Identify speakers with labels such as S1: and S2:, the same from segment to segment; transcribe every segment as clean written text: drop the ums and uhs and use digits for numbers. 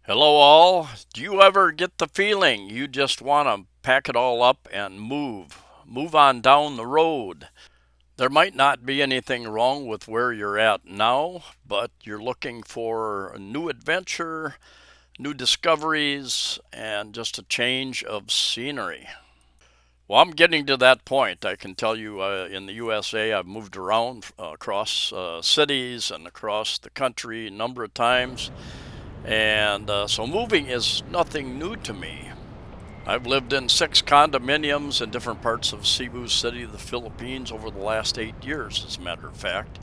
S1: Hello, all. Do you ever get the feeling you just want to pack it all up and move on down the road? There might not be anything wrong with where you're at now, but you're looking for a new adventure, new discoveries, and just a change of scenery. Well, I'm getting to that point. I can tell you in the USA, I've moved around across cities and across the country a number of times. And so moving is nothing new to me. I've lived in 6 condominiums in different parts of Cebu City, the Philippines, over the last 8 years, as a matter of fact.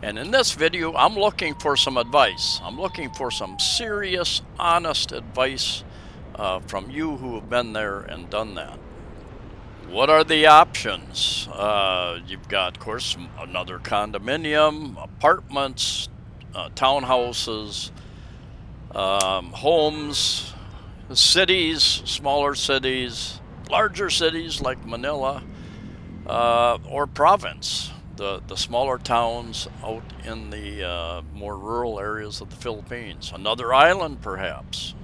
S1: And in this video, I'm looking for some advice. I'm looking for some serious, honest advice from you who have been there and done that. What are the options? You've got, of course, another condominium, apartments, townhouses, homes, cities, smaller cities, larger cities like Manila, or province, the smaller towns out in the more rural areas of the Philippines. Another island, perhaps.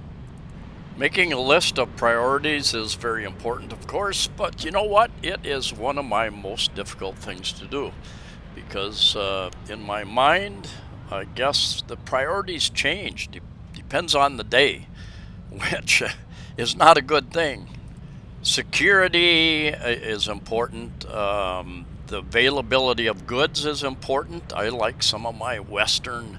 S1: Making a list of priorities is very important, of course, but you know what? It is one of my most difficult things to do because in my mind, I guess the priorities change. Depends on the day, which is not a good thing. Security is important. The availability of goods is important. I like some of my Western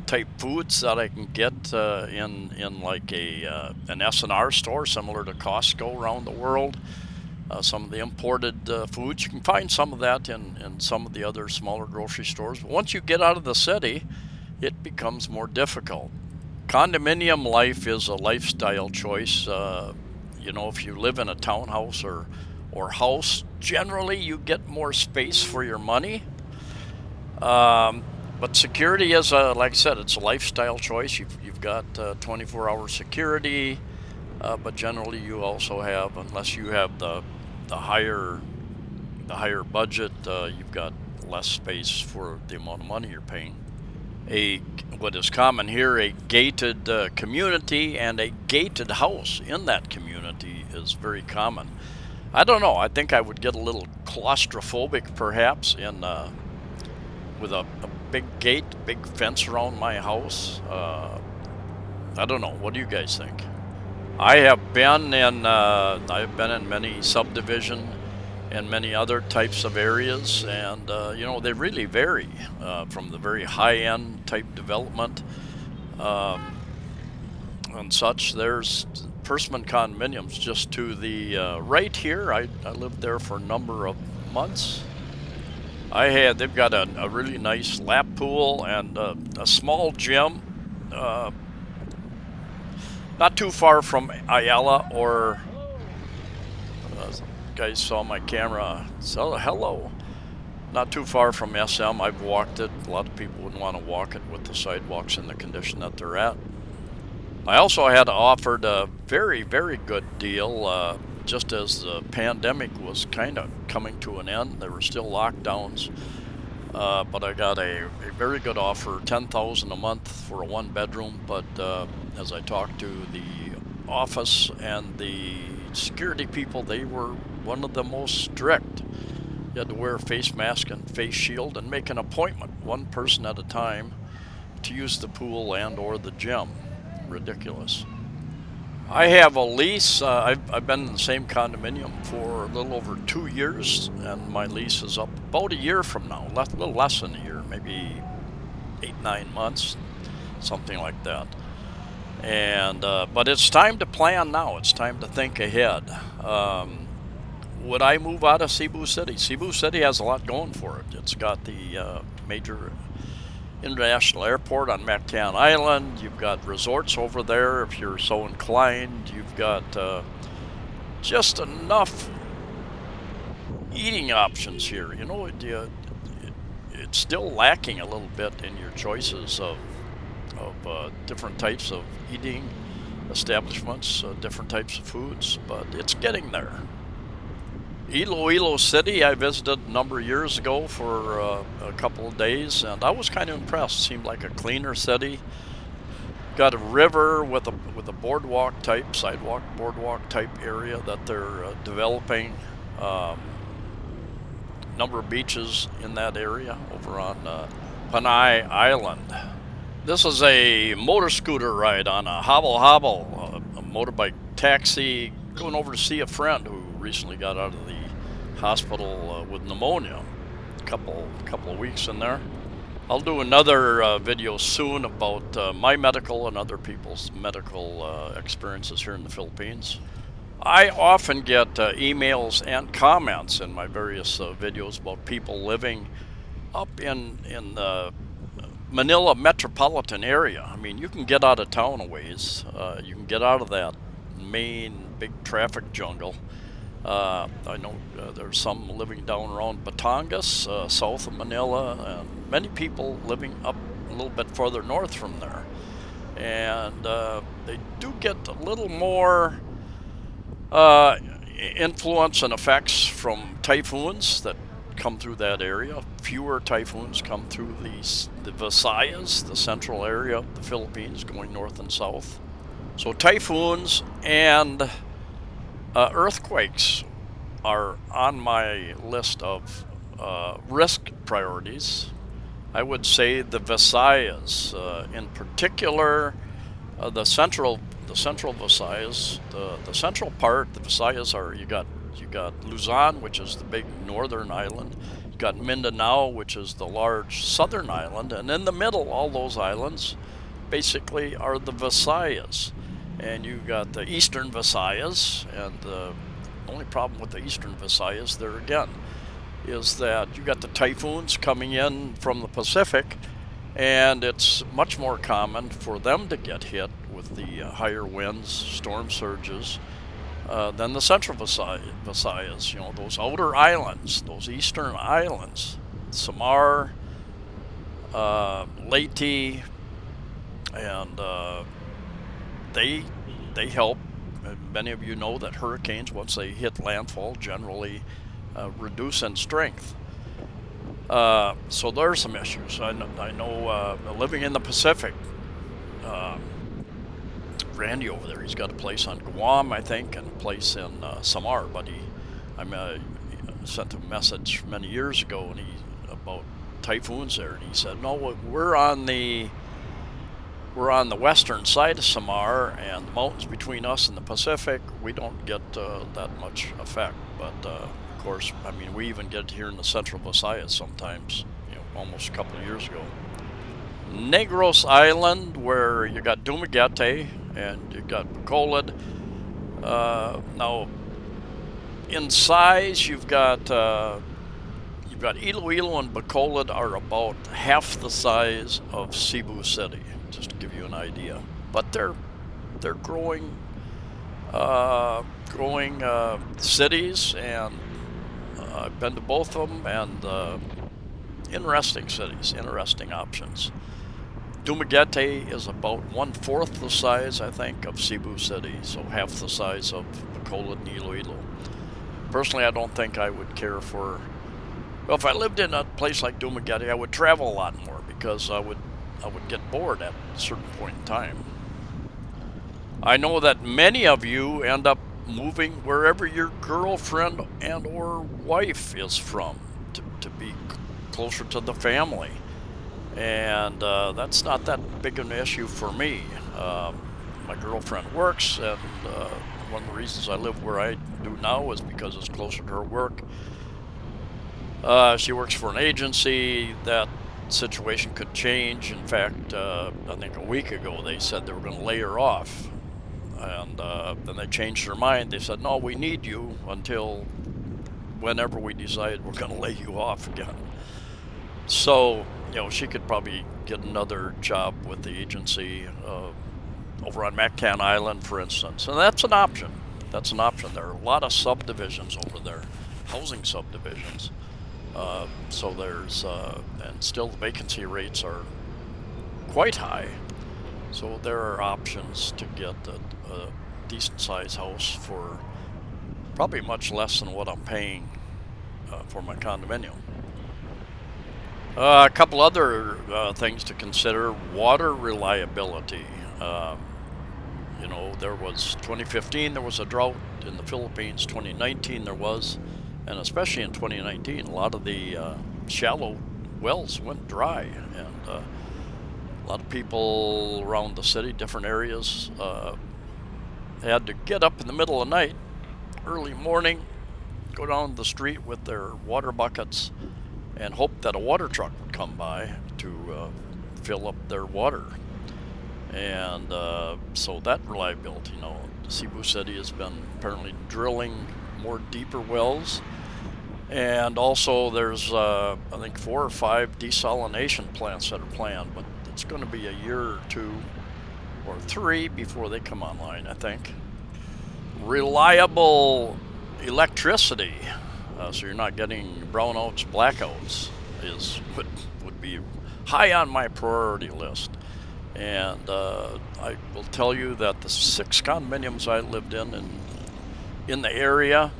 S1: type foods that I can get in like an S&R store similar to Costco around the world. Some of the imported foods, you can find some of that in some of the other smaller grocery stores. But once you get out of the city, it becomes more difficult. Condominium life is a lifestyle choice. If you live in a townhouse or house, generally you get more space for your money. But security is, like I said, it's a lifestyle choice. You've got 24-hour security, but generally you also have, unless you have the higher budget, you've got less space for the amount of money you're paying. What is common here, a gated community and a gated house in that community is very common. I don't know. I think I would get a little claustrophobic, perhaps, in with a big gate, big fence around my house. I don't know. What do you guys think? I've been in many subdivision and many other types of areas, and they really vary from the very high-end type development and such. There's Persimmon condominiums just to the right here. I lived there for a number of months. They've got a really nice lap pool and a small gym, not too far from Ayala or guys saw my camera. So hello. Not too far from SM. I've walked it. A lot of people wouldn't want to walk it with the sidewalks in the condition that they're at. I also had offered a very, very good deal just as the pandemic was kind of coming to an end. There were still lockdowns, but I got a very good offer, $10,000 a month for a one-bedroom. But as I talked to the office and the security people, they were one of the most strict. You had to wear a face mask and face shield and make an appointment, one person at a time, to use the pool and or the gym. Ridiculous. I have a lease. I've been in the same condominium for a little over 2 years, and my lease is up about a year from now, a little less than a year, maybe 8, 9 months, something like that. And but it's time to plan now. It's time to think ahead. Would I move out of Cebu City? Cebu City has a lot going for it. It's got the major international airport on Mactan Island. You've got resorts over there if you're so inclined. You've got just enough eating options here. It's still lacking a little bit in your choices of different types of eating establishments, different types of foods, but it's getting there. Iloilo City, I visited a number of years ago for a couple of days, and I was kind of impressed. Seemed like a cleaner city, got a river with a boardwalk type, sidewalk boardwalk type area that they're developing. Number of beaches in that area over on Panay Island. This is a motor scooter ride on a hobble hobble, a motorbike taxi, going over to see a friend who recently got out of the hospital with pneumonia. Couple of weeks in there. I'll do another video soon about my medical and other people's medical experiences here in the Philippines. I often get emails and comments in my various videos about people living up in the Manila metropolitan area. I mean, you can get out of town a ways. You can get out of that main big traffic jungle. I know there's some living down around Batangas, south of Manila, and many people living up a little bit further north from there. And they do get a little more influence and effects from typhoons that come through that area. Fewer typhoons come through the Visayas, the central area of the Philippines, going north and south. So typhoons and earthquakes are on my list of risk priorities. I would say the Visayas, in particular, the central Visayas, the central part. The Visayas are you got Luzon, which is the big northern island. You got Mindanao, which is the large southern island, and in the middle, all those islands basically are the Visayas. And you got the eastern Visayas, and the only problem with the eastern Visayas there again is that you got the typhoons coming in from the Pacific, and it's much more common for them to get hit with the higher winds, storm surges, than the central Visayas. You know, those outer islands, those eastern islands, Samar, Leyte, and they help. Many of you know that hurricanes, once they hit landfall, generally reduce in strength. So there are some issues. I know living in the Pacific, Randy over there, he's got a place on Guam, I think, and a place in Samar. But I sent a message many years ago about typhoons there, and he said, no, we're on the western side of Samar, and the mountains between us and the Pacific, we don't get that much effect. But of course, I mean, we even get it here in the central Visayas sometimes, you know, almost a couple of years ago. Negros Island, where you got Dumaguete and you got Bacolod. Now, in size, you've got Iloilo and Bacolod are about half the size of Cebu City, just to give you an idea. But they're growing cities, and I've been to both of them, and interesting cities, interesting options. Dumaguete is about 1/4 the size, I think, of Cebu City, so half the size of Bacolod and Iloilo. Personally, I don't think I would care for. Well, if I lived in a place like Dumaguete, I would travel a lot more because I would get bored at a certain point in time. I know that many of you end up moving wherever your girlfriend and or wife is from to be closer to the family. And that's not that big an issue for me. My girlfriend works, and one of the reasons I live where I do now is because it's closer to her work. She works for an agency. That situation could change. In fact, I think a week ago they said they were going to lay her off. And then they changed their mind. They said, no, we need you until whenever we decide we're going to lay you off again. So, you know, she could probably get another job with the agency over on Mactan Island, for instance. And that's an option. That's an option. There are a lot of subdivisions over there, housing subdivisions. So there's, and still the vacancy rates are quite high. So there are options to get a decent sized house for probably much less than what I'm paying for my condominium. A couple other things to consider: water reliability. You know, there was 2015, there was a drought in the Philippines. 2019 there was, and especially in 2019, a lot of the shallow wells went dry, and a lot of people around the city, different areas, had to get up in the middle of the night, early morning, go down the street with their water buckets and hope that a water truck would come by to fill up their water. And so that reliability, you know, Cebu City has been apparently drilling more deeper wells. And also there's, I think, 4 or 5 desalination plants that are planned, but it's going to be a year or 2 or 3 before they come online, I think. Reliable electricity, so you're not getting brownouts, blackouts, would be high on my priority list. And I will tell you that the 6 condominiums I lived in the area,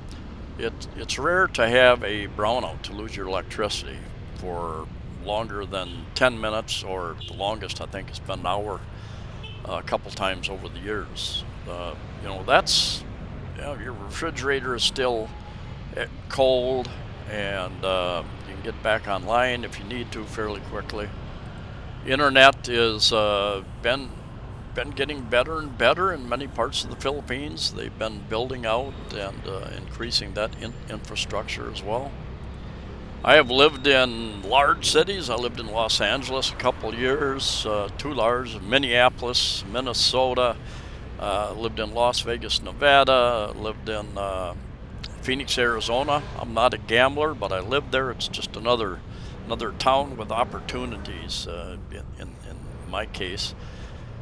S1: it's rare to have a brownout, to lose your electricity for longer than 10 minutes, or the longest I think has been an hour a couple times over the years. You know, that's, you know, your refrigerator is still cold, and you can get back online if you need to fairly quickly. Internet is been getting better and better in many parts of the Philippines. They've been building out and increasing that infrastructure as well. I have lived in large cities. I lived in Los Angeles a couple of years, 2 large, Minneapolis, Minnesota, lived in Las Vegas, Nevada, lived in Phoenix, Arizona. I'm not a gambler, but I lived there. It's just another town with opportunities. In my case,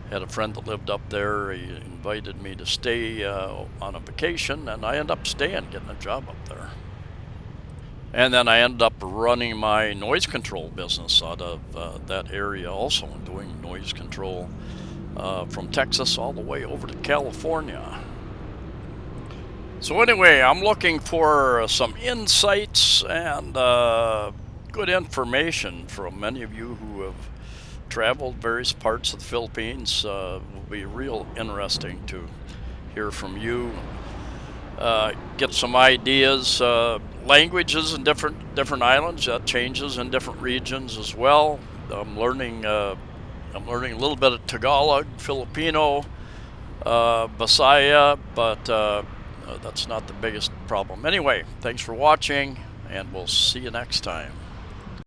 S1: had a friend that lived up there. He invited me to stay on a vacation, and I ended up staying, getting a job up there. And then I ended up running my noise control business out of that area also, and doing noise control from Texas all the way over to California. So anyway, I'm looking for some insights and good information from many of you who have traveled various parts of the Philippines. It will be real interesting to hear from you. Get some ideas. Languages in different islands, that changes in different regions as well. I'm learning a little bit of Tagalog, Filipino, Bisaya, but that's not the biggest problem. Anyway, thanks for watching, and we'll see you next time.